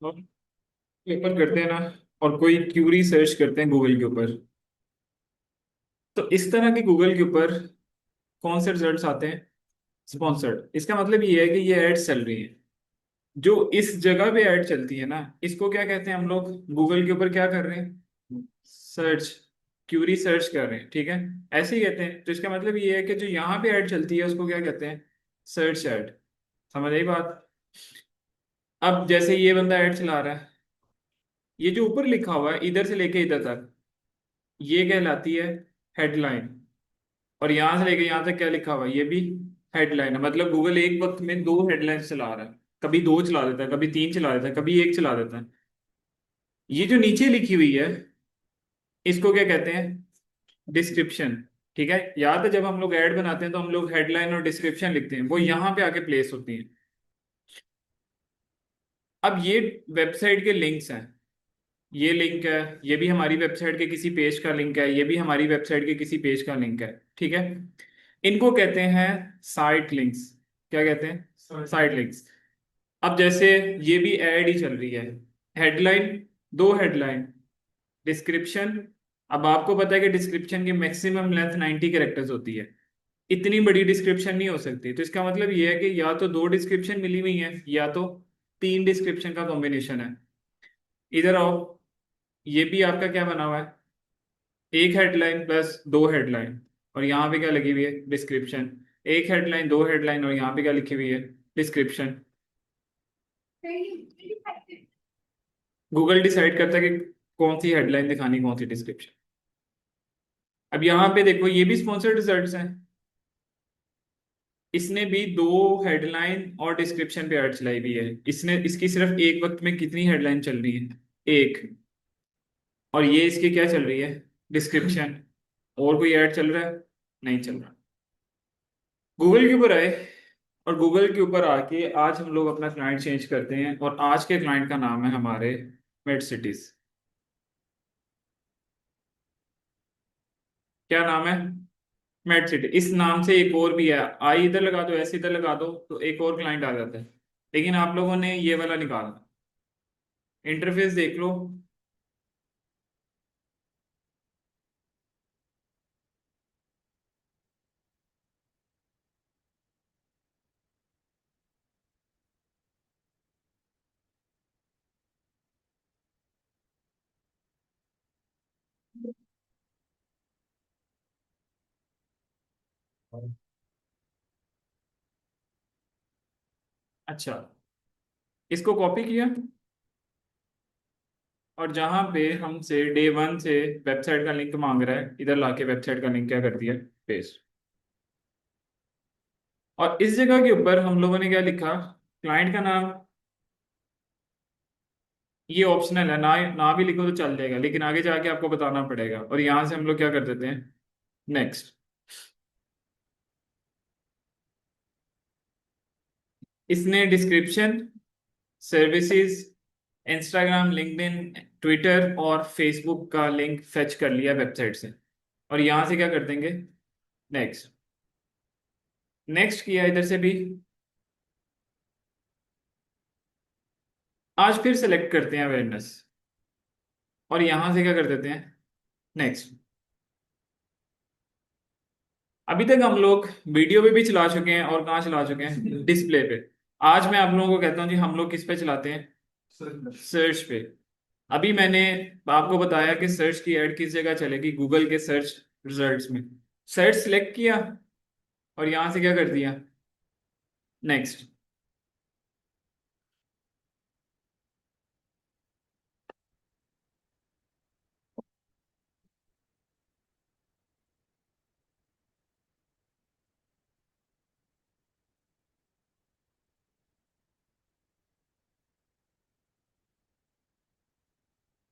और पेपर करते हैं ना, और कोई क्यूरी सर्च करते हैं गूगल के ऊपर। तो इस तरह के गूगल के ऊपर कौन से रिजल्ट्स आते हैं? स्पॉन्सर्ड। इसका मतलब ये है कि ये एड्स चल रही हैं। जो इस जगह पे ऐड चलती है ना, इसको क्या कहते हैं हम लोग? गूगल के ऊपर क्या कर रहे हैं? सर्च। क्यूरी सर्च कर रहे हैं, ठीक है। ऐसे ही कहते हैं। तो इसका मतलब ये है कि जो यहाँ पे ऐड चलती है उसको क्या कहते हैं? Search add. समझ आई बात? अब जैसे ये बंदा ऐड चला रहा है, ये जो ऊपर लिखा हुआ है इधर से लेके इधर तक, ये कहलाती है हेडलाइन। और यहां से लेके यहां तक क्या लिखा हुआ है, ये भी हेडलाइन है। मतलब गूगल एक वक्त में दो हेडलाइन चला रहा है। कभी दो चला देता है, कभी तीन चला देता है, कभी एक चला देता है। ये जो नीचे लिखी हुई है, इसको क्या कहते हैं? डिस्क्रिप्शन। ठीक है। याद है जब हम लोग ऐड बनाते हैं तो हम लोग हेडलाइन और डिस्क्रिप्शन लिखते हैं, वो यहाँ पे आके प्लेस होती हैं। अब ये वेबसाइट के लिंक्स हैं। ये लिंक है, ये भी हमारी वेबसाइट के किसी पेज का लिंक है, ये भी हमारी वेबसाइट के किसी पेज का लिंक है। ठीक है। इनको कहते हैं साइट लिंक्स। क्या कहते हैं? Site links. अब जैसे ये भी ऐड ही चल रही है। हेडलाइन, दो हेडलाइन, डिस्क्रिप्शन। अब आपको पता है कि डिस्क्रिप्शन की मैक्सिमम लेंथ 90 कैरेक्टर्स होती है। इतनी बड़ी डिस्क्रिप्शन नहीं हो सकती। तो इसका मतलब ये है कि या तो दो डिस्क्रिप्शन मिली हुई है, या तो तीन डिस्क्रिप्शन का कॉम्बिनेशन है। इधर आओ। ये भी आपका क्या बना हुआ है? एक हेडलाइन प्लस दो हेडलाइन, और यहाँ पे क्या लगी हुई है? डिस्क्रिप्शन। एक हेडलाइन, दो हेडलाइन, और यहाँ पे क्या लिखी हुई है? डिस्क्रिप्शन। गूगल डिसाइड करता है कि कौन सी हेडलाइन दिखानी, कौन सी डिस्क्रिप्शन। अब यहाँ पे देखो, ये भी स्पॉन्सर्ड रिजल्ट्स हैं। इसने भी दो हेडलाइन और डिस्क्रिप्शन पे ऐड चलाई हुई है। इसने इसकी सिर्फ एक वक्त में कितनी हेडलाइन चल रही है? एक। और ये इसकी क्या चल रही है? डिस्क्रिप्शन। और कोई ऐड चल रहा है? नहीं चल रहा। गूगल के ऊपर आए, और गूगल के ऊपर आके आज हम लोग अपना क्लाइंट चेंज करते हैं, और आज के क्लाइंट का नाम है हमारे मेड सिटीज। क्या नाम है? Made city. इस नाम से एक और भी है। आई इधर लगा दो, ऐसे इधर लगा दो, तो एक और क्लाइंट आ जाता है। लेकिन आप लोगों ने ये वाला निकालना। इंटरफेस देख लो। अच्छा, इसको कॉपी किया, और जहां पे हमसे डे वन से वेबसाइट का लिंक मांग रहा है, इधर लाके वेबसाइट का लिंक क्या कर दिया? पेस्ट। और इस जगह के ऊपर हम लोगों ने क्या लिखा? क्लाइंट का नाम। ये ऑप्शनल है, ना ना भी लिखो तो चल जाएगा, लेकिन आगे जाके आपको बताना पड़ेगा। और यहां से हम लोग क्या कर देते हैं? नेक्स्ट। इसने description, services, Instagram, LinkedIn, Twitter और फेसबुक का लिंक फेच कर लिया वेबसाइट से। और यहां से क्या कर देंगे? नेक्स्ट। नेक्स्ट किया इधर से भी। आज फिर सेलेक्ट करते हैं अवेयरनेस, और यहां से क्या कर देते हैं? नेक्स्ट। अभी तक हम लोग वीडियो पे भी चला चुके हैं, और कहाँ चला चुके हैं? डिस्प्ले पे। आज मैं आप लोगों को कहता हूँ जी, हम लोग किस पे चलाते हैं? सर्च पे। अभी मैंने आपको बताया कि सर्च की ऐड किस जगह चलेगी, गूगल के सर्च रिजल्ट्स में। सर्च सिलेक्ट किया, और यहां से क्या कर दिया? नेक्स्ट।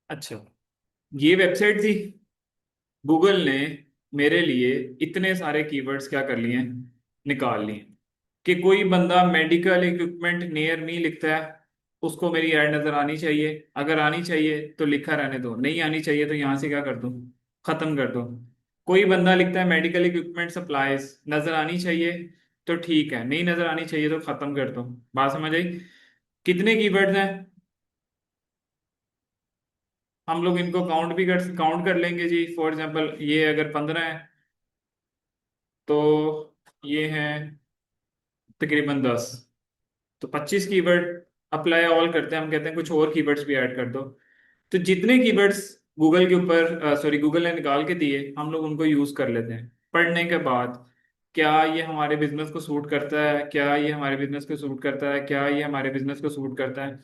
अच्छा, ये वेबसाइट थी। गूगल ने मेरे लिए इतने सारे कीवर्ड्स क्या कर लिए? निकाल लिए। कि कोई बंदा मेडिकल इक्विपमेंट नियर मी लिखता है, उसको मेरी ऐड नजर आनी चाहिए। अगर आनी चाहिए तो लिखा रहने दो, नहीं आनी चाहिए तो यहां से क्या कर दो? खत्म कर दो। कोई बंदा लिखता है मेडिकल इक्विपमेंट सप्लाईज, नजर आनी चाहिए तो ठीक है, नहीं नजर आनी चाहिए तो खत्म कर दो। बात समझ आई? कितने कीवर्ड्स हैं? हम लोग इनको काउंट कर लेंगे जी। फॉर एग्जांपल ये अगर 15 है तो ये है तकरीबन 10। तो 25 कीवर्ड अप्लाई ऑल करते हैं, हम कहते हैं कुछ और कीवर्ड्स भी ऐड कर दो। तो जितने कीवर्ड्स गूगल के ऊपर सॉरी गूगल ने निकाल के दिए हम लोग उनको यूज कर लेते हैं पढ़ने के बाद। क्या ये हमारे बिजनेस को सूट करता है, क्या ये हमारे बिजनेस को सूट करता है, क्या ये हमारे बिजनेस को सूट करता है।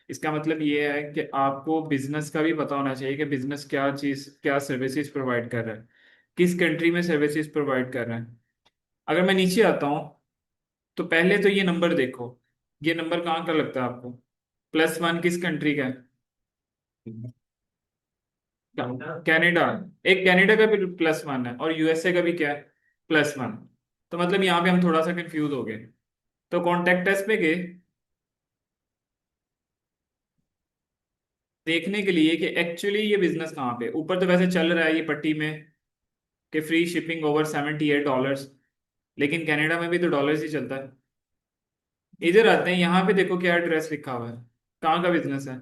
इसका मतलब ये है कि आपको बिजनेस का भी पता होना चाहिए कि बिजनेस क्या चीज क्या सर्विसेज प्रोवाइड कर रहा है, किस कंट्री में सर्विसेज प्रोवाइड कर रहा है। अगर मैं नीचे आता हूँ तो पहले तो ये नंबर देखो। ये नंबर कहाँ का लगता है आपको? +1 किस कंट्री का है? कनाडा। एक कनाडा का भी +1 है और यूएसए का भी क्या है? +1। तो मतलब यहाँ पे हम थोड़ा सा कंफ्यूज हो गए। तो कॉन्टेक्ट अस पे गए देखने के लिए कि एक्चुअली ये बिजनेस कहाँ पे। ऊपर तो वैसे चल रहा है ये पट्टी में कि फ्री शिपिंग ओवर $78, लेकिन कनाडा में भी तो डॉलर्स ही चलता है। इधर आते हैं, यहाँ पे देखो क्या एड्रेस लिखा हुआ है, कहाँ का बिजनेस है?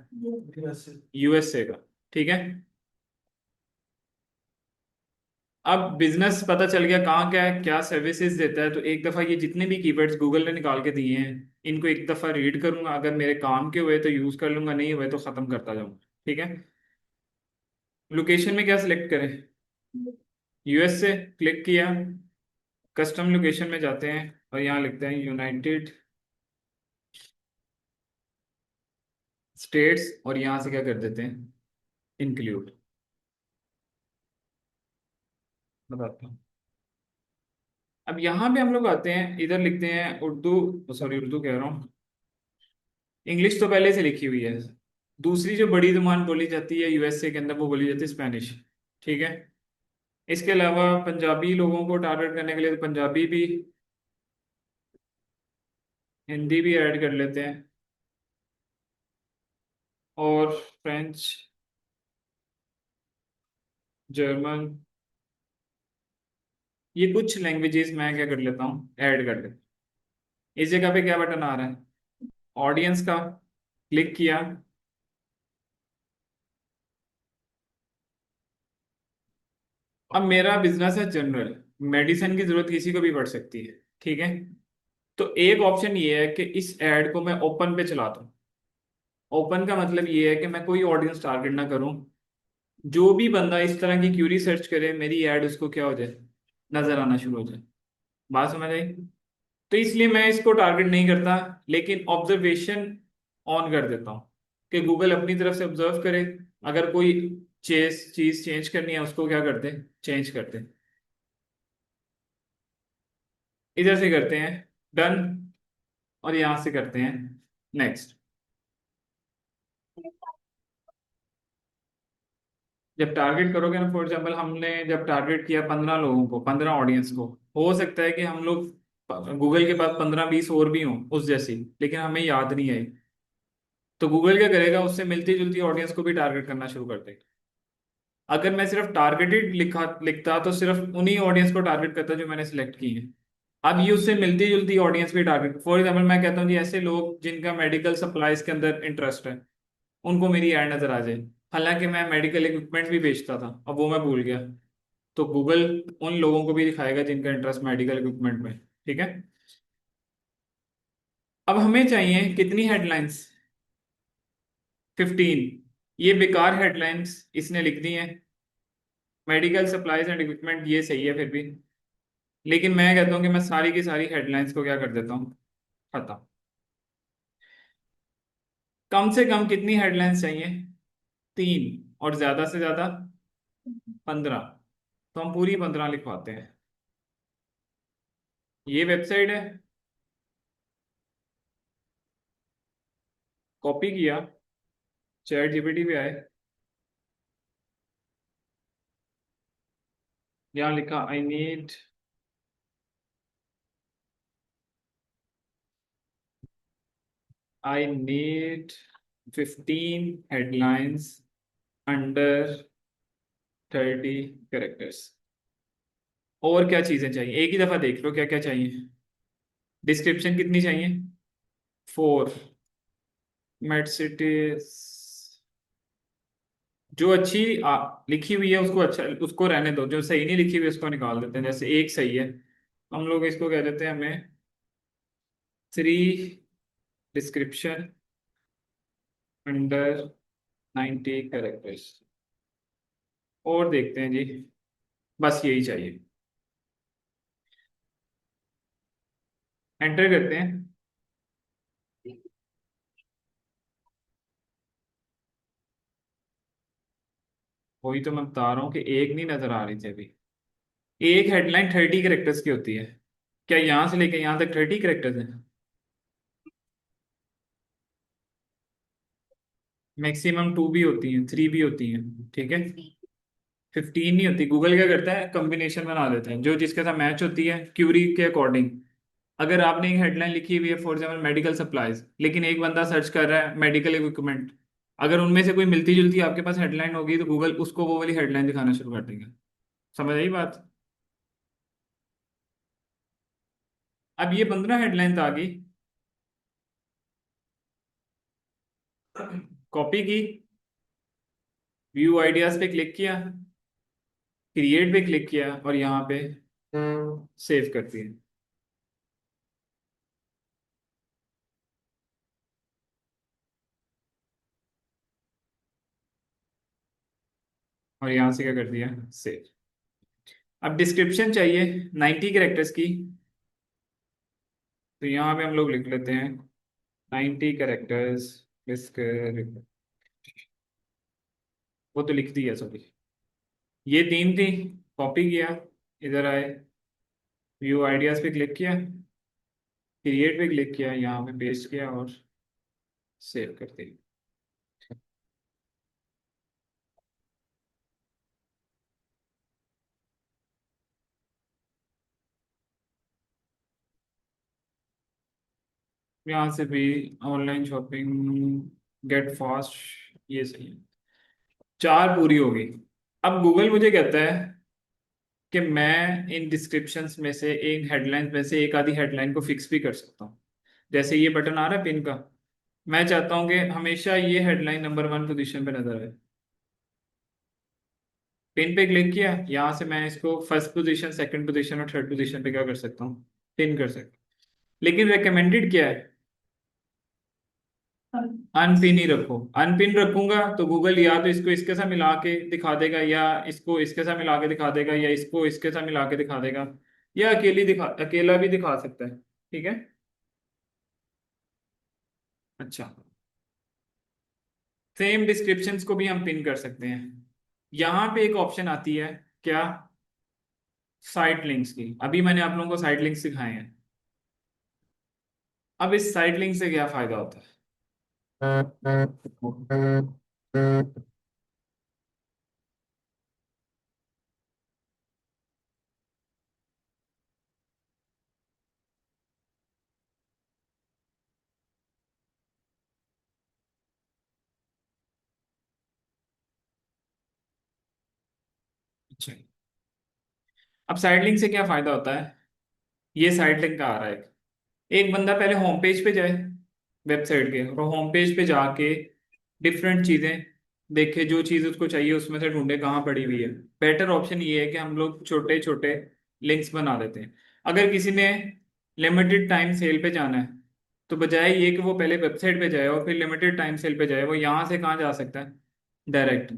यूएसए का। ठीक है। अब बिजनेस पता चल गया कहाँ क्या है, क्या सर्विसेज देता है। तो एक दफा ये जितने भी कीवर्ड्स गूगल ने निकाल के दिए हैं इनको एक दफा रीड करूंगा, अगर मेरे काम के हुए तो यूज कर लूंगा, नहीं हुए तो खत्म करता जाऊंगा। ठीक है। लोकेशन में क्या सिलेक्ट करें? यूएसए क्लिक किया, कस्टम लोकेशन में जाते हैं और यहाँ लिखते हैं यूनाइटेड स्टेट्स और यहाँ से क्या कर देते हैं इंक्लूड। बताता हूँ। अब यहाँ पे हम लोग आते हैं, इधर लिखते हैं उर्दू, सॉरी उर्दू कह रहा हूँ, इंग्लिश तो पहले से लिखी हुई है। दूसरी जो बड़ी जुबान बोली जाती है यूएसए के अंदर वो बोली जाती है स्पेनिश। ठीक है। इसके अलावा पंजाबी लोगों को टारगेट करने के लिए तो पंजाबी भी, हिंदी भी ऐड कर लेते हैं और फ्रेंच, जर्मन, ये कुछ लैंग्वेजेस मैं क्या कर लेता हूँ ऐड कर लेता हूँ। इस जगह पे क्या बटन आ रहा है? ऑडियंस का। क्लिक किया। अब मेरा बिजनेस है जनरल, मेडिसिन की जरूरत किसी को भी पड़ सकती है। ठीक है। तो एक ऑप्शन ये है कि इस ऐड को मैं ओपन पे चलाता हूँ। ओपन का मतलब ये है कि मैं कोई ऑडियंस टारगेट ना करूं, जो भी बंदा इस तरह की क्यूरी सर्च करे मेरी ऐड उसको क्या हो जाए, नजर आना शुरू हो जाए। बात समझ आई? तो इसलिए मैं इसको टारगेट नहीं करता, लेकिन ऑब्जर्वेशन ऑन कर देता हूँ कि गूगल अपनी तरफ से ऑब्जर्व करे। अगर कोई चीज चेंज करनी है उसको क्या करते हैं, चेंज करते हैं। इधर से करते हैं डन और यहां से करते हैं नेक्स्ट। जब टारगेट करोगे ना, फॉर एग्जाम्पल हमने जब टारगेट किया 15 लोगों को, 15 ऑडियंस को, हो सकता है कि हम लोग गूगल के पास 15-20 और भी हों उस जैसी, लेकिन हमें याद नहीं आई। तो गूगल क्या करेगा, उससे मिलती जुलती ऑडियंस को भी टारगेट करना शुरू कर देगा। अगर मैं सिर्फ टारगेटेड लिखता तो सिर्फ उन्हीं ऑडियंस को टारगेट करता जो मैंने सिलेक्ट की है। अब ये उससे मिलती जुलती ऑडियंस भी टारगेट, फॉर एग्जाम्पल मैं कहता हूँ जी ऐसे लोग जिनका मेडिकल सप्लाईज के अंदर इंटरेस्ट है उनको मेरी ऐड नजर आ जाए। हालांकि मैं मेडिकल इक्विपमेंट भी बेचता था, अब वो मैं भूल गया। तो गूगल उन लोगों को भी दिखाएगा जिनका इंटरेस्ट मेडिकल इक्विपमेंट में। ठीक है। अब हमें चाहिए कितनी हेडलाइंस? 15। ये बेकार हेडलाइंस इसने लिख दी हैं। मेडिकल सप्लाईज एंड इक्विपमेंट ये सही है फिर भी, लेकिन मैं कहता हूँ कि मैं सारी की सारी हेडलाइंस को क्या कर देता हूँ, खत्म। कम से कम कितनी हेडलाइंस चाहिए? 3 और ज्यादा से ज्यादा 15। तो हम पूरी 15 लिखवाते हैं। ये वेबसाइट है, कॉपी किया, चैट जीपीटी पे आए, यहाँ लिखा I need 15 headlines under 30 characters. और क्या चीजें चाहिए एक ही दफा देख लो क्या क्या चाहिए। डिस्क्रिप्शन कितनी चाहिए? 4। मेड सिटीज जो अच्छी लिखी हुई है उसको अच्छा, उसको रहने दो, जो सही नहीं लिखी हुई है उसको निकाल देते हैं। जैसे एक सही है, हम लोग इसको कह देते हैं हमें 3 डिस्क्रिप्शन अंडर 90 कैरेक्टर्स। और देखते हैं जी, बस यही चाहिए। एंटर करते हैं। वही तो मैं बता रहा हूँ कि एक नहीं नजर आ रही थी अभी। एक हेडलाइन 30 कैरेक्टर्स की होती है। क्या यहाँ से लेके यहाँ तक 30 कैरेक्टर्स हैं? मैक्सिमम 2 भी होती हैं, 3 भी होती हैं, ठीक है। 15 नहीं होती। गूगल क्या करता है, कॉम्बिनेशन बना देते हैं जो जिसके साथ मैच होती है क्यूरी के अकॉर्डिंग। अगर आपने एक हेडलाइन लिखी हुई है फॉर एग्जाम्पल मेडिकल सप्लाईज, लेकिन एक बंदा सर्च कर रहा है मेडिकल इक्विपमेंट, अगर उनमें से कोई मिलती जुलती आपके पास हेडलाइन होगी तो गूगल उसको वो वाली हेडलाइन दिखाना शुरू कर देगा। समझ आई बात? अब ये 15 हेडलाइन आ गई। कॉपी की, व्यू आइडियाज पे क्लिक किया, क्रिएट पे क्लिक किया और यहाँ पे सेव कर दिया। और यहाँ से क्या कर दिया, सेव। अब डिस्क्रिप्शन चाहिए 90 कैरेक्टर्स की, तो यहाँ पे हम लोग लिख लेते हैं 90 कैरेक्टर्स डिस्क्रिप्शन। वो तो लिख दी है सॉरी। ये 3 थी। कॉपी किया, इधर आए, व्यू आइडियाज पे क्लिक किया, क्रिएट पे क्लिक किया, यहाँ पे पेस्ट किया और सेव कर दिया। यहाँ से भी ऑनलाइन शॉपिंग, गेट फास्ट, ये सही है। 4 पूरी हो गई। अब गूगल मुझे कहता है कि मैं इन डिस्क्रिप्शंस में से, इन हेडलाइंस में से एक आधी हेडलाइन को फिक्स भी कर सकता हूँ। जैसे ये बटन आ रहा है पिन का, मैं चाहता हूँ कि हमेशा ये हेडलाइन नंबर 1 पोजीशन पे नजर आए। पिन पे क्लिक किया, यहाँ से मैं इसको फर्स्ट पोजीशन, सेकंड पोजीशन और थर्ड पोजीशन पे क्या कर सकता हूँ, पिन कर सकता हूँ। लेकिन रेकमेंडेड क्या है, अनपिन ही रखो। अनपिन रखूंगा तो गूगल या तो इसको इसके साथ मिला के दिखा देगा, या इसको इसके साथ मिला के दिखा देगा, या इसको इसके साथ मिला के दिखा देगा, या अकेला भी दिखा सकता है। ठीक है। अच्छा, सेम डिस्क्रिप्शंस को भी हम पिन कर सकते हैं। यहाँ पे एक ऑप्शन आती है, क्या, साइट लिंक्स की। अभी मैंने आप लोगों को साइट लिंक्स सिखाए हैं। अब इस साइट लिंक से क्या फायदा होता है? अच्छा, अब साइड लिंक से क्या फायदा होता है। ये साइड लिंक का आ रहा है, एक बंदा पहले होम पेज पे जाए वेबसाइट के, और होम पेज पे जाके डिफरेंट चीजें देखे, जो चीज उसको चाहिए उसमें से ढूंढे कहाँ पड़ी हुई है। बेटर ऑप्शन ये है कि हम लोग छोटे छोटे लिंक्स बना देते हैं। अगर किसी ने लिमिटेड टाइम सेल पे जाना है, तो बजाय ये कि वो पहले वेबसाइट पे जाए और फिर लिमिटेड टाइम सेल पे जाए, वो यहाँ से कहाँ जा सकता है, डायरेक्ट।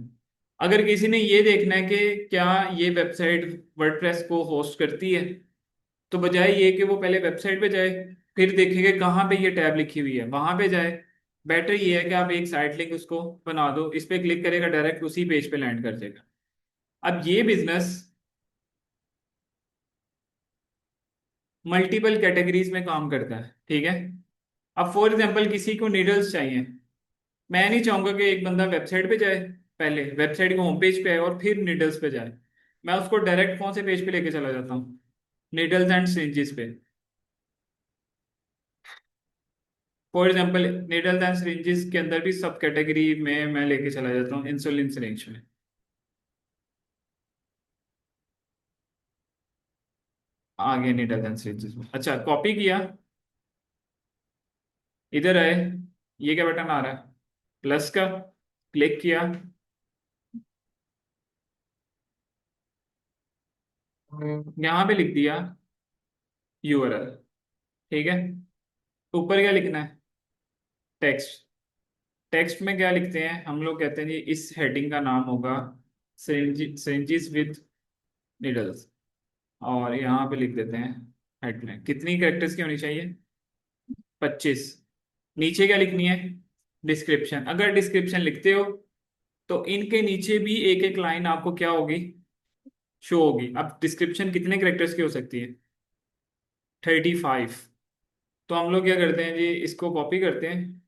अगर किसी ने ये देखना है कि क्या ये वेबसाइट वर्डप्रेस को होस्ट करती है, तो बजाय ये कि वो पहले वेबसाइट पे जाए, फिर देखेंगे कहाँ पे ये टैब लिखी हुई है, वहां पे जाए। बेटर ये है कि आप एक साइट लिंक उसको बना दो, इस पे क्लिक करेगा डायरेक्ट उसी पेज पे लैंड कर जाएगा। अब ये बिजनेस मल्टीपल कैटेगरीज में काम करता है, ठीक है। अब फॉर एग्जांपल किसी को नीडल्स चाहिए, मैं नहीं चाहूंगा कि एक बंदा वेबसाइट पे जाए, पहले वेबसाइट के होम पेज पे आए और फिर नीडल्स पे जाए। मैं उसको डायरेक्ट कौन से पेज पे लेके चला जाता हूँ, नीडल्स एंड सिरिंजेस पे। For example needles and syringes के अंदर भी सब कैटेगरी में मैं लेके चला जाता हूँ इंसुलिन सिरिंज में। आगे नीडल्स एंड सिरिंजेस में, अच्छा कॉपी किया, इधर आए, ये क्या बटन आ रहा है, प्लस का, क्लिक किया, यहाँ पे लिख दिया यूआरएल। ठीक है। ऊपर क्या लिखना है? टेक्स्ट। टेक्स्ट में क्या लिखते हैं हम लोग? कहते हैं जी इस हेडिंग का नाम होगा सिरिंजेस विद नीडल्स। और यहाँ पे लिख देते हैं हेडलाइन। कितनी कैरेक्टर्स की होनी चाहिए? 25। नीचे क्या लिखनी है? डिस्क्रिप्शन। अगर डिस्क्रिप्शन लिखते हो तो इनके नीचे भी एक एक लाइन आपको क्या होगी? शो होगी। अब डिस्क्रिप्शन कितने कैरेक्टर्स की हो सकती है? 35। तो हम लोग क्या करते हैं जी, इसको कॉपी करते हैं।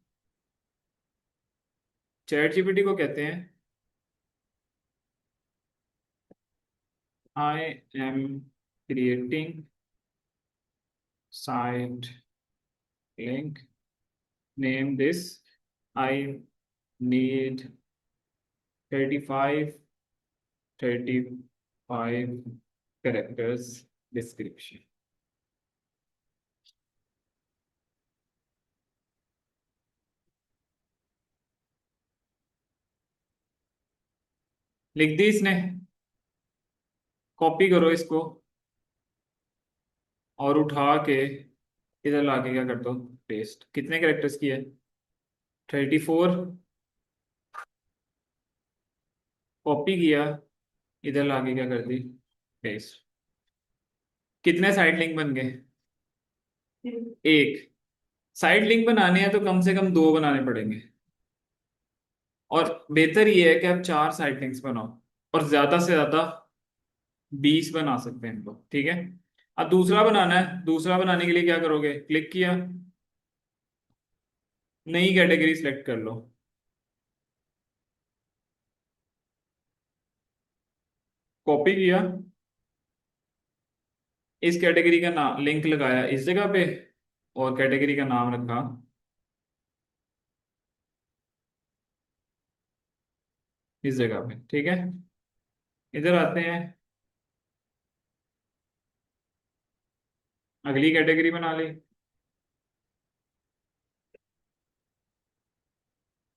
चैट जीपीटी को कहते हैं I am creating site link, name this, I need 35, 35 characters description. लिख दी इसने। कॉपी करो इसको और उठा के इधर लाके क्या कर दो? पेस्ट। कितने कैरेक्टर्स की है? 34। कॉपी किया, इधर लाके क्या कर दी? पेस्ट। कितने साइड लिंक बन गए? एक। साइड लिंक बनाने हैं तो कम से कम दो बनाने पड़ेंगे। और बेहतर ये है कि आप चार साइड लिंक्स बनाओ, और ज्यादा से ज्यादा 20 बना सकते हैं इनको। ठीक है। अब दूसरा बनाना है। दूसरा बनाने के लिए क्या करोगे? क्लिक किया, नई कैटेगरी सिलेक्ट कर लो। कॉपी किया, इस कैटेगरी का नाम लिंक लगाया इस जगह पे, और कैटेगरी का नाम रखा इस जगह पे। ठीक है। इधर आते हैं, अगली कैटेगरी बना ली।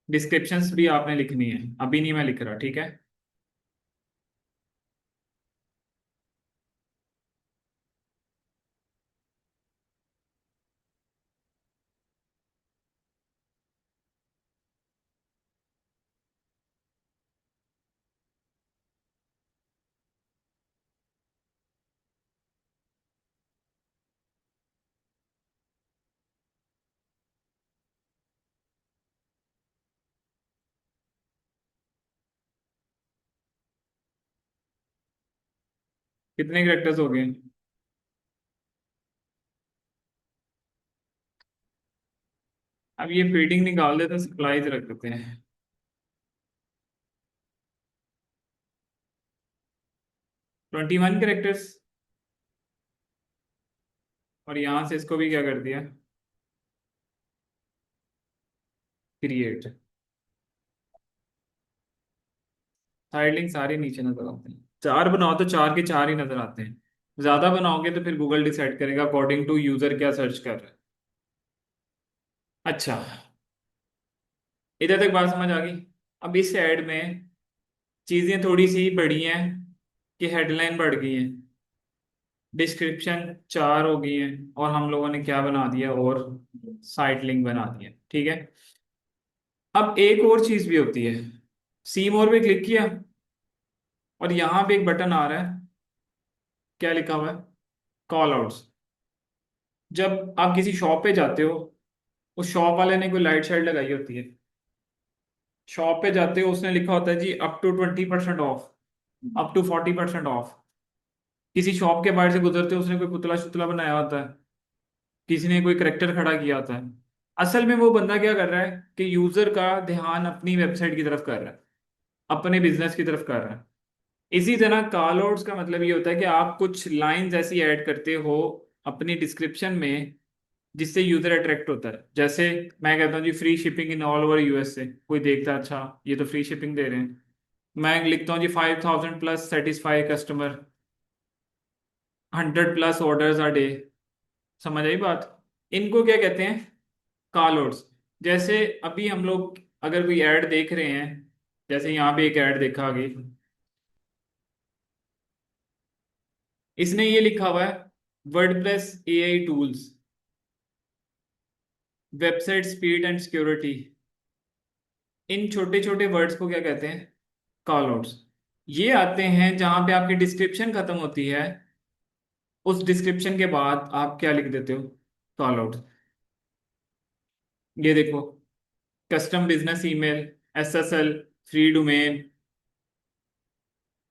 डिस्क्रिप्शंस भी आपने लिखनी है, अभी नहीं मैं लिख रहा। ठीक है। कितने करेक्टर्स हो गए? अब ये फीडिंग निकाल देते हैं, सप्लाईज रख देते हैं। 21 कैरेक्टर्स। और यहां से इसको भी क्या कर दिया? क्रिएट। साइड लिंक सारे नीचे नजर आते हैं। चार बनाओ तो चार के चार ही नजर आते हैं। ज्यादा बनाओगे तो फिर गूगल डिसाइड करेगा अकॉर्डिंग टू यूजर क्या सर्च कर रहा है। अच्छा, इधर तक बात समझ आ गई। अब इस ऐड में चीजें थोड़ी सी बढ़ी हैं कि हेडलाइन बढ़ गई है, डिस्क्रिप्शन चार हो गई है, और हम लोगों ने क्या बना दिया? और साइट लिंक बना दिया। ठीक है। अब एक और चीज भी होती है। सी मोर पे क्लिक किया, और यहाँ पे एक बटन आ रहा है, क्या लिखा हुआ है? Call outs. जब आप किसी शॉप पे जाते हो, उस शॉप वाले ने कोई लाइट शाइट लगाई होती है। शॉप पे जाते हो, उसने लिखा होता है जी up to 20% off, up to 40% off. किसी शॉप के बाहर से गुजरते हो, उसने कोई पुतला शुतला बनाया होता है, किसी ने कोई करेक्टर खड़ा किया होता है। असल में वो बंदा क्या कर रहा है कि यूजर का ध्यान अपनी वेबसाइट की तरफ कर रहा है, अपने बिजनेस की तरफ कर रहा है। इसी तरह कॉल आउट्स का मतलब ये होता है कि आप कुछ लाइंस ऐसी ऐड करते हो अपनी डिस्क्रिप्शन में जिससे यूजर अट्रैक्ट होता है। जैसे मैं कहता हूँ जी free shipping in all over US से, कोई देखता है अच्छा ये तो फ्री शिपिंग दे रहे हैं। मैं लिखता हूँ जी 5000 plus satisfy customer, 100 plus orders a day. समझ आई बात? इनको क्या कहते हैं? Call outs. जैसे अभी हम लोग अगर कोई ऐड देख रहे हैं, जैसे यहाँ पे एक ऐड देखा आगे, इसने ये लिखा हुआ है WordPress AI tools, website speed and security. इन छोटे छोटे वर्ड्स को क्या कहते हैं? Callouts. ये आते हैं जहां पे आपकी डिस्क्रिप्शन खत्म होती है, उस डिस्क्रिप्शन के बाद आप क्या लिख देते हो? Call out. ये देखो, custom business email, SSL, free domain,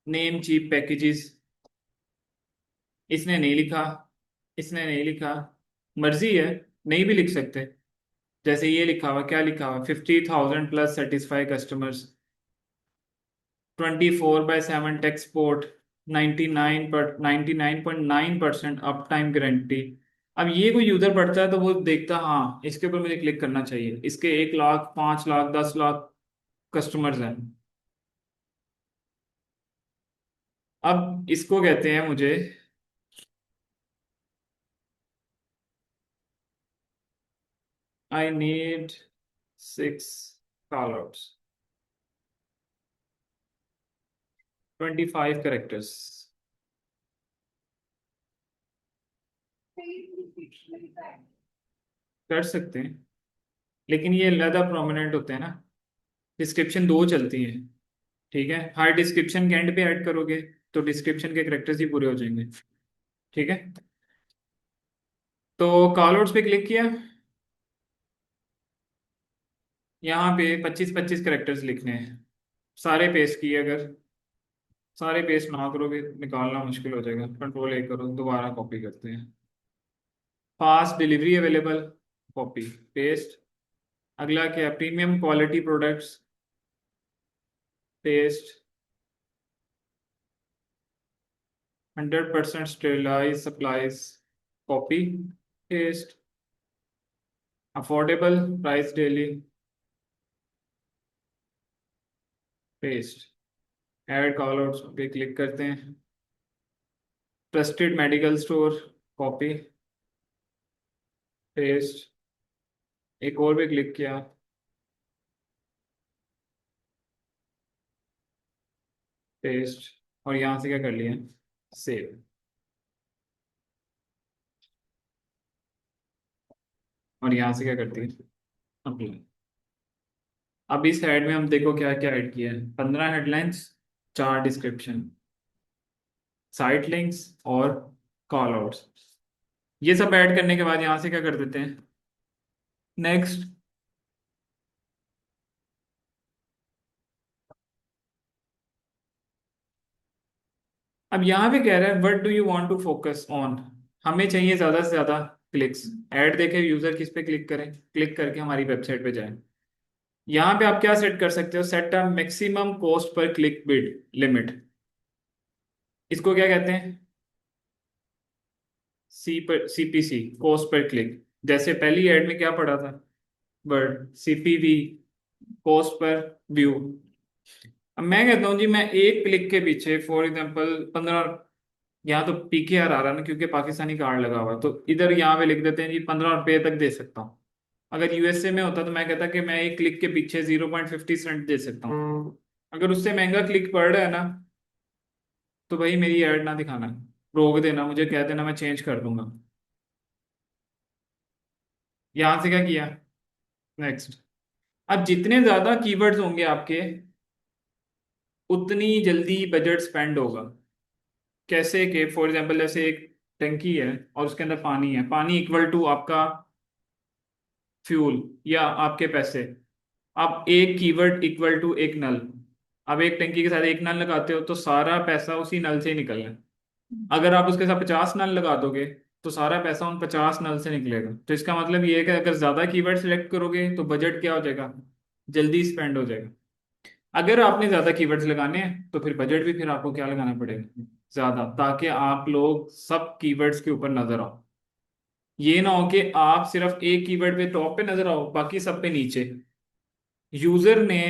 name cheap packages. इसने नहीं लिखा, इसने नहीं लिखा, मर्जी है, नहीं भी लिख सकते। जैसे ये लिखा हुआ, क्या लिखा हुआ? 50,000 plus satisfy customers, 24/7 tech support, 99.9% uptime guarantee. अब ये कोई यूजर पढ़ता है तो वो देखता, हाँ इसके ऊपर मुझे क्लिक करना चाहिए, इसके 1 लाख, 5 लाख, 10 लाख कस्टमर्स हैं। अब इसको कहते हैं मुझे, I need 6 call outs, 25 characters. कर सकते हैं, लेकिन ये ज्यादा प्रोमिनेंट होते हैं ना। डिस्क्रिप्शन दो चलती है, ठीक है? हर डिस्क्रिप्शन के एंड पे ऐड करोगे तो डिस्क्रिप्शन के कैरेक्टर्स ही पूरे हो जाएंगे, ठीक है? तो कॉल आउट्स पे क्लिक किया, यहाँ पे 25-25 कैरेक्टर्स लिखने हैं, सारे पेस्ट किए। अगर सारे पेस्ट ना करोगे निकालना मुश्किल हो जाएगा, कंट्रोल A करो, दोबारा कॉपी करते हैं। Fast delivery available, copy paste. अगला क्या है? Premium quality products, paste. 100% sterilise supplies, copy paste. Affordable price daily, paste. Add call outs पे क्लिक करते हैं। Trusted medical store, copy paste. एक और भी क्लिक किया, पेस्ट। और यहाँ से क्या कर लिया? सेव। और यहाँ से क्या करती है? अप्लाई। अब इस हेड में हम देखो क्या क्या ऐड किया है। 15 हेडलाइंस, 4 डिस्क्रिप्शन, साइट लिंक्स और कॉल आउट्स। ये सब ऐड करने के बाद यहाँ से क्या कर देते हैं? नेक्स्ट। अब यहाँ पे कह रहा है what do you want to focus on. हमें चाहिए ज्यादा से ज्यादा क्लिक्स। ऐड देखे यूजर किस पे क्लिक करें? क्लिक करके हमारी वेबसाइट पे जाएं। यहाँ पे आप क्या सेट कर सकते हो? Set a maximum cost per click bid limit. इसको क्या कहते हैं? CPC, cost per click. जैसे पहली ऐड में क्या पढ़ा था? Word CPV, cost per view. अब मैं कहता हूँ जी, मैं एक क्लिक के पीछे फॉर एग्जांपल 15, यहाँ तो पीकेआर आ रहा है ना क्योंकि पाकिस्तानी कार्ड लगा हुआ है, तो इधर यहाँ पे लिख देते हैं जी 15 रुपये तक दे सकता हूँ। अगर यूएसए में होता तो मैं कहता कि मैं एक क्लिक के पीछे 0.50 सेंट दे सकता हूँ। अगर उससे महंगा क्लिक पड़ रहा है ना, तो भाई मेरी ऐड ना दिखाना, रोक देना, मुझे कह देना, मैं चेंज कर दूंगा। यहाँ से क्या किया? नेक्स्ट। अब जितने ज्यादा कीवर्ड्स होंगे आपके, उतनी जल्दी बजट स्पेंड होगा। कैसे कि फॉर एग्जांपल जैसे एक टंकी है और उसके अंदर पानी है, पानी इक्वल टू आपका फ्यूल या आपके पैसे। अब एक कीवर्ड इक्वल टू एक नल। अब एक टंकी के साथ एक नल लगाते हो तो सारा पैसा उसी नल से ही निकलना है। अगर आप उसके साथ 50 नल लगा दोगे तो सारा पैसा उन 50 नल से निकलेगा। तो इसका मतलब ये है कि अगर ज्यादा कीवर्ड सिलेक्ट करोगे तो बजट क्या हो जाएगा? जल्दी स्पेंड हो जाएगा। अगर आपने ज्यादा कीवर्ड्स लगाने हैं तो फिर बजट भी फिर आपको क्या लगाना पड़ेगा? ज्यादा, ताकि आप लोग सब कीवर्ड्स के ऊपर नजर आओ। ये ना हो कि आप सिर्फ एक कीवर्ड पे टॉप पे नजर आओ, बाकी सब पे नीचे। यूजर ने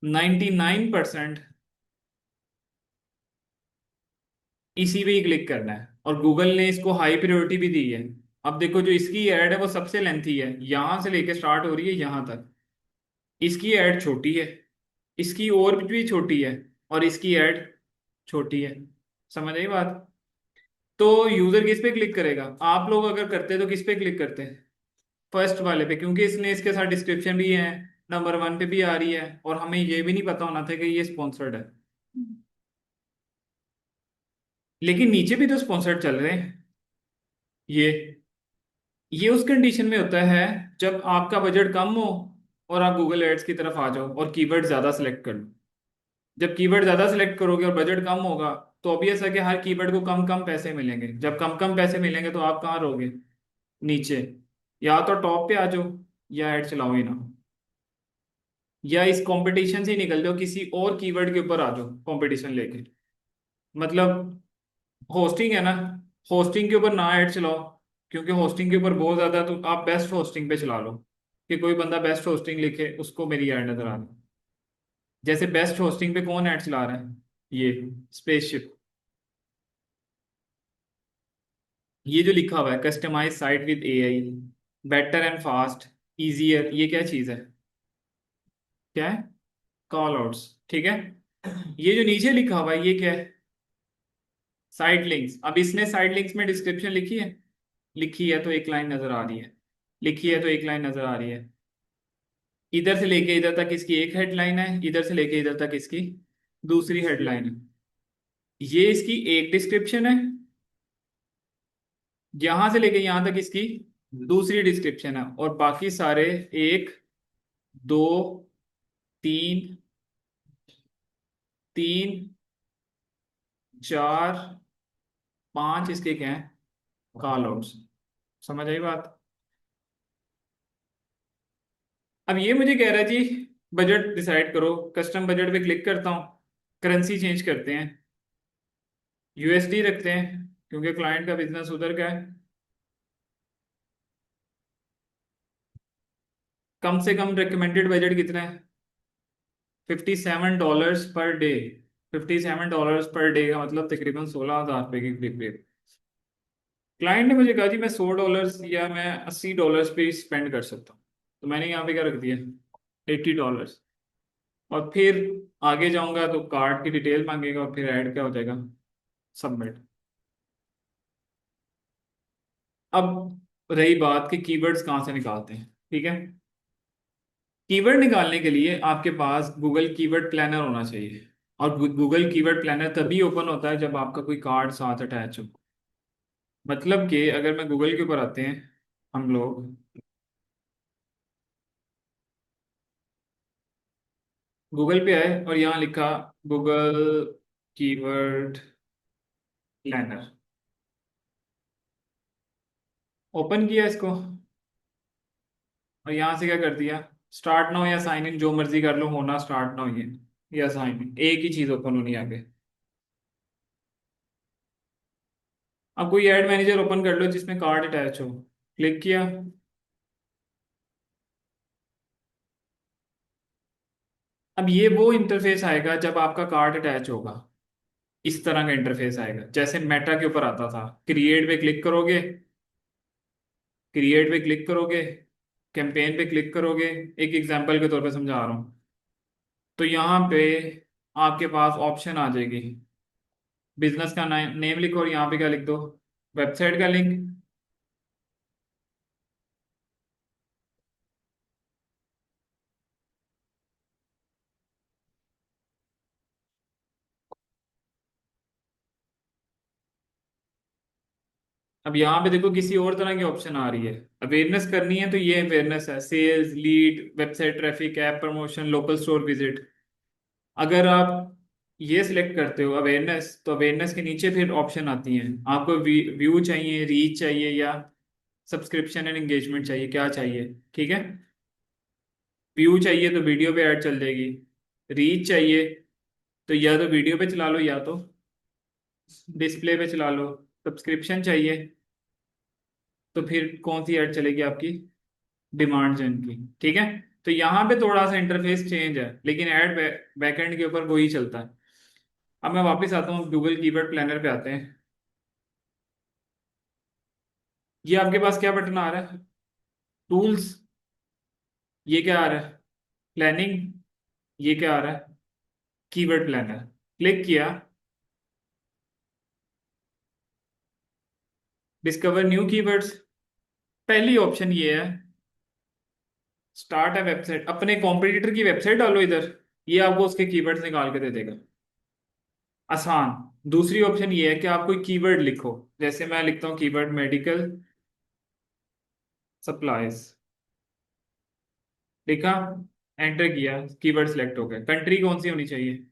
99% इसी पे ही क्लिक करना है, और गूगल ने इसको हाई प्रायोरिटी भी दी है। अब देखो, जो इसकी ऐड है वो सबसे लेंथी है, यहां से लेके स्टार्ट हो रही है यहां तक। इसकी ऐड छोटी है, इसकी और भी छोटी है, और इसकी ऐड छोटी है। समझ आई बात? तो यूजर किस पे क्लिक करेगा? आप लोग अगर करते तो किस पे क्लिक करते हैं? फर्स्ट वाले पे, क्योंकि इसने इसके साथ डिस्क्रिप्शन भी है, नंबर वन पे भी आ रही है, और हमें ये भी नहीं पता होना था कि ये स्पॉन्सर्ड है। लेकिन नीचे भी तो स्पॉन्सर्ड चल रहे हैं। ये उस कंडीशन में होता है जब आपका बजट कम हो और आप गूगल एड्स की तरफ आ जाओ और कीवर्ड ज्यादा सिलेक्ट कर लो। जब कीवर्ड ज्यादा सिलेक्ट करोगे और बजट कम होगा, तो ऑब्वियस है कि हर कीवर्ड को कम कम पैसे मिलेंगे। जब कम कम पैसे मिलेंगे तो आप कहाँ रहोगे? नीचे। या तो टॉप पे आ जाओ, या ऐड चलाओ ही ना, या इस कंपटीशन से ही निकल जाओ, किसी और कीवर्ड के ऊपर आ जाओ कंपटीशन लेके। मतलब होस्टिंग है ना, होस्टिंग के ऊपर ना ऐड चलाओ, क्योंकि होस्टिंग के ऊपर बहुत ज्यादा, तो आप बेस्ट होस्टिंग पे चला लो, कि कोई बंदा बेस्ट होस्टिंग लिखे उसको मेरी ऐड नजर आ रही। जैसे बेस्ट होस्टिंग पे कौन ऐड चला रहा है? ये स्पेसशिप। ये जो लिखा हुआ है customize site with AI, better and fast, easier, ये क्या चीज है? क्या है? Call outs. ठीक है। ये जो नीचे लिखा हुआ है ये क्या है? Site links. अब इसने साइट लिंक्स में डिस्क्रिप्शन लिखी है? लिखी है तो एक लाइन नजर आ रही है। लिखी है तो एक लाइन नजर आ रही है। इधर से लेके इधर तक इसकी एक हेडलाइन है, इधर से लेके इधर तक इसकी दूसरी हेडलाइन है। ये इसकी एक डिस्क्रिप्शन है, यहां से लेके यहां तक इसकी दूसरी डिस्क्रिप्शन है, और बाकी सारे एक, दो, तीन, तीन, चार, पांच इसके क्या है? Call outs. समझ आई बात? अब ये मुझे कह रहा है जी बजट डिसाइड करो। कस्टम बजट पे क्लिक करता हूँ, करेंसी चेंज करते हैं, यूएसडी रखते हैं, क्योंकि क्लाइंट का बिजनेस उधर का है। कम से कम रिकमेंडेड बजट कितना है? $57 पर डे। $57 पर डे का मतलब तकरीबन 16,000 रुपये के करीब। क्लाइंट ने मुझे कहा जी मैं $100 या मैं $80 पे स्पेंड कर सकता हूँ। तो मैंने यहाँ पे क्या रख दिया? $80। और फिर आगे जाऊंगा तो कार्ड की डिटेल मांगेगा, और फिर ऐड क्या हो जाएगा? सबमिट। अब रही बात कि कीवर्ड्स कहाँ से निकालते हैं। ठीक है। कीवर्ड निकालने के लिए आपके पास गूगल कीवर्ड प्लानर होना चाहिए, और गूगल कीवर्ड प्लानर तभी ओपन होता है जब आपका कोई कार्ड साथ अटैच हो। मतलब कि अगर मैं गूगल के ऊपर आते हैं हम लोग, गूगल पे आए और यहाँ लिखा गूगल कीवर्ड प्लानर, ओपन किया इसको, और यहाँ से क्या कर दिया? स्टार्ट नाउ या साइन इन, जो मर्जी कर लो, होना स्टार्ट नाउ ये या साइन इन, एक ही चीज ओपन होनी है आगे। अब कोई ऐड मैनेजर ओपन कर लो जिसमें कार्ड अटैच हो, क्लिक किया। अब ये वो इंटरफेस आएगा जब आपका कार्ड अटैच होगा। इस तरह का इंटरफेस आएगा जैसे मेटा के ऊपर आता था। क्रिएट पे क्लिक करोगे, क्रिएट पे क्लिक करोगे, कैंपेन पे क्लिक करोगे। एक एग्जांपल के तौर पे समझा रहा हूँ। तो यहाँ पे आपके पास ऑप्शन आ जाएगी, बिजनेस का नेम लिखो, और यहाँ पे क्या लिख दो? वेबसाइट का लिंक। अब यहाँ पे देखो किसी और तरह की ऑप्शन आ रही है। अवेयरनेस करनी है तो ये अवेयरनेस है, sales lead, website traffic, app promotion, local store visit. अगर आप ये सिलेक्ट करते हो अवेयरनेस, तो अवेयरनेस के नीचे फिर ऑप्शन आती हैं। आपको व्यू चाहिए, रीच चाहिए, या सब्सक्रिप्शन एंड एंगेजमेंट चाहिए, क्या चाहिए? ठीक है। व्यू चाहिए तो वीडियो पे ऐड चल जाएगी। रीच चाहिए तो या तो वीडियो पे चला लो, या तो डिस्प्ले पे चला लो। सब्सक्रिप्शन चाहिए तो फिर कौन सी ऐड चलेगी आपकी? डिमांड जन की। ठीक है। तो यहाँ पे थोड़ा सा इंटरफेस चेंज है, लेकिन ऐड बैकएंड के ऊपर वही चलता है। अब मैं वापस आता हूँ, गूगल कीवर्ड प्लानर पे आते हैं। ये आपके पास क्या बटन आ रहा है? टूल्स। ये क्या आ रहा है? प्लानिंग। ये क्या आ रहा है? Keyword planner. क्लिक किया, डिस्कवर न्यू कीवर्ड्स। पहली ऑप्शन ये है, स्टार्ट है वेबसाइट, अपने कॉम्पिटिटर की वेबसाइट डालो इधर, ये आपको उसके कीवर्ड्स निकाल के दे देगा, आसान। दूसरी ऑप्शन ये है कि आप कोई कीवर्ड लिखो, जैसे मैं लिखता हूँ कीवर्ड मेडिकल सप्लाईज, लिखा, एंटर किया, कीवर्ड सिलेक्ट हो गया। कंट्री कौन सी होनी चाहिए?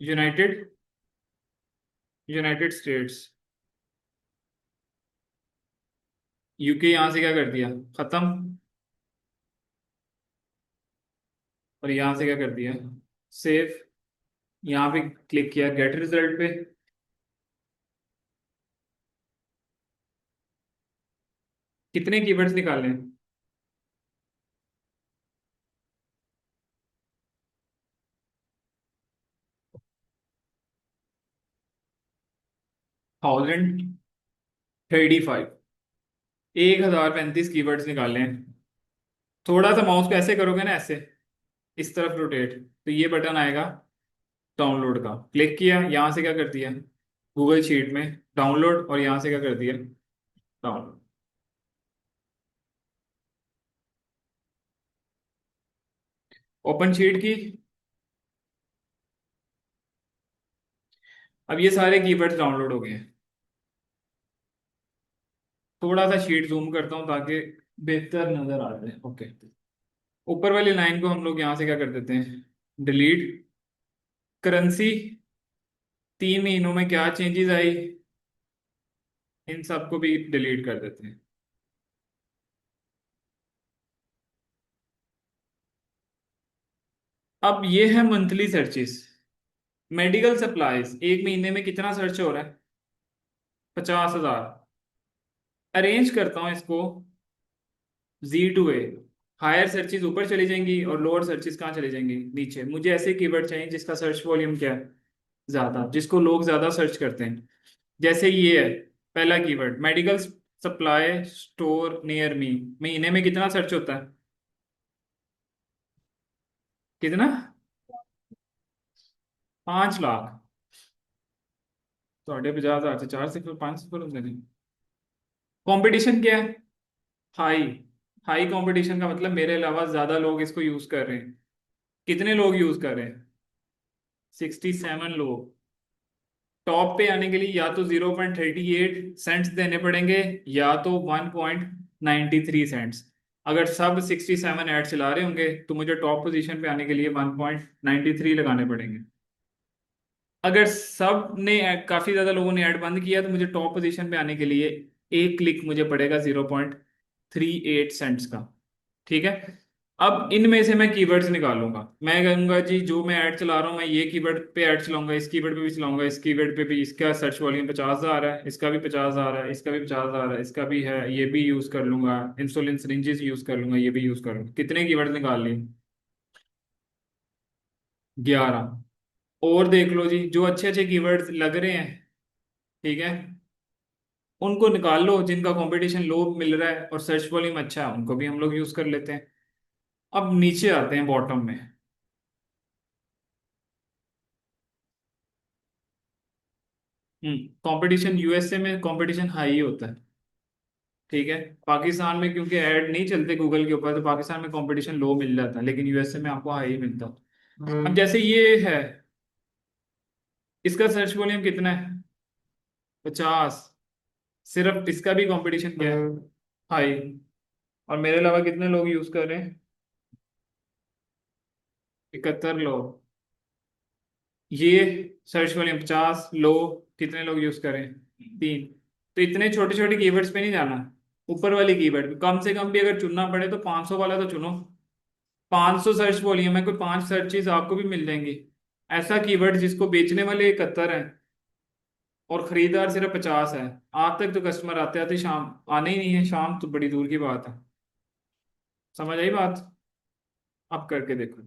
United, United states. यूके यहां से क्या कर दिया, खत्म। और यहां से क्या कर दिया, सेव। यहाँ पे क्लिक किया गेट रिजल्ट पे। कितने कीवर्ड्स निकालने हैं? 1035, 1035 कीवर्ड्स निकालने हैं। थोड़ा सा माउस को ऐसे करोगे ना, ऐसे इस तरफ रोटेट, तो ये बटन आएगा डाउनलोड का। क्लिक किया, यहाँ से क्या कर दिया, गूगल शीट में डाउनलोड, और यहाँ से क्या कर दिया, डाउनलोड। ओपन शीट की। अब ये सारे कीवर्ड्स डाउनलोड हो गए हैं। थोड़ा सा शीट जूम करता हूँ ताकि बेहतर नजर आ जाए। ओके, ऊपर वाली लाइन को हम लोग यहाँ से क्या कर देते हैं, डिलीट। करेंसी, 3 महीनों में क्या चेंजेस आई, इन सबको भी डिलीट कर देते हैं। अब ये है मंथली सर्चेस। मेडिकल सप्लाईज, 1 महीने में कितना सर्च हो रहा है, 50,000। अरेंज करता हूँ इसको Z to A। Higher searches ऊपर चली जाएंगी और लोअर सर्चेज कहाँ चली जाएंगी, नीचे। मुझे ऐसे कीवर्ड चाहिए जिसका सर्च वॉल्यूम क्या है, ज्यादा, जिसको लोग ज्यादा सर्च करते हैं। जैसे ये है, पहला keyword medical supply store near me, महीने में कितना सर्च होता है, कितना, 5 लाख। तो 50,000 से 4 सिफर, 5 सिफर होंगे नहीं। कंपटीशन क्या है, हाई। हाई कंपटीशन का मतलब मेरे अलावा ज्यादा लोग इसको यूज कर रहे हैं। कितने लोग यूज कर रहे हैं, 67 लोग। टॉप पे आने के लिए या तो 0.38 सेंट्स देने पड़ेंगे, या तो 1.93 सेंट्स। अगर सब 67 ऐड चला रहे होंगे तो मुझे टॉप पोजीशन पे आने के लिए 1.93 लगाने पड़ेंगे। अगर सब ने काफी ज्यादा लोगों ने ऐड बंद किया तो मुझे टॉप पोजीशन पे आने के लिए एक क्लिक मुझे पड़ेगा 0.38 सेंट्स का। ठीक है। अब इनमें से मैं कीवर्ड्स निकालूंगा। मैं कहूंगा जी जो मैं ऐड चला रहा हूँ, मैं ये कीवर्ड पे ऐड चलाऊंगा, इस कीवर्ड पे भी चलाऊंगा, इस कीवर्ड पे भी। इसका सर्च वॉल्यूम 50,000 है, इसका भी 50,000 है, इसका भी 50,000 है, इसका भी है, ये भी यूज कर लूंगा। इंसुलिन सिरिंजेस यूज कर लूंगा, ये भी यूज कर लूंगा। कितने कीवर्ड निकाल लिए, 11। और देख लो जी, जो अच्छे अच्छे कीवर्ड्स लग रहे हैं, ठीक है, उनको निकाल लो। जिनका कंपटीशन लो मिल रहा है और सर्च वॉल्यूम अच्छा है, उनको भी हम लोग यूज कर लेते हैं। अब नीचे आते हैं बॉटम में। कंपटीशन यूएसए में कंपटीशन हाई होता है, ठीक है। पाकिस्तान में क्योंकि ऐड नहीं चलते गूगल के ऊपर, तो पाकिस्तान में कंपटीशन लो मिल जाता है, लेकिन यूएसए में आपको हाई मिलता है। अब जैसे ये है, इसका सर्च वॉल्यूम कितना है, 50। सिर्फ इसका भी कंपटीशन क्या है, हाई। और मेरे अलावा कितने लोग यूज कर रहे हैं, 71 लोग। ये सर्च वॉल्यूम 50, लो, कितने लोग यूज करें, 3। तो इतने छोटे छोटे कीवर्ड्स पे नहीं जाना, ऊपर वाली कीवर्ड पे कम से कम भी अगर चुनना पड़े तो 500 वाला तो चुनो। 500 सर्च वॉल्यूम है, कोई 5 सर्चेज आपको भी मिल जाएंगी। ऐसा कीवर्ड जिसको बेचने वाले 71 हैं और खरीदार सिर्फ 50 है। आज तक तो कस्टमर आते आते शाम, आने ही नहीं है, शाम तो बड़ी दूर की बात है। समझ आई बात? अब करके देखो।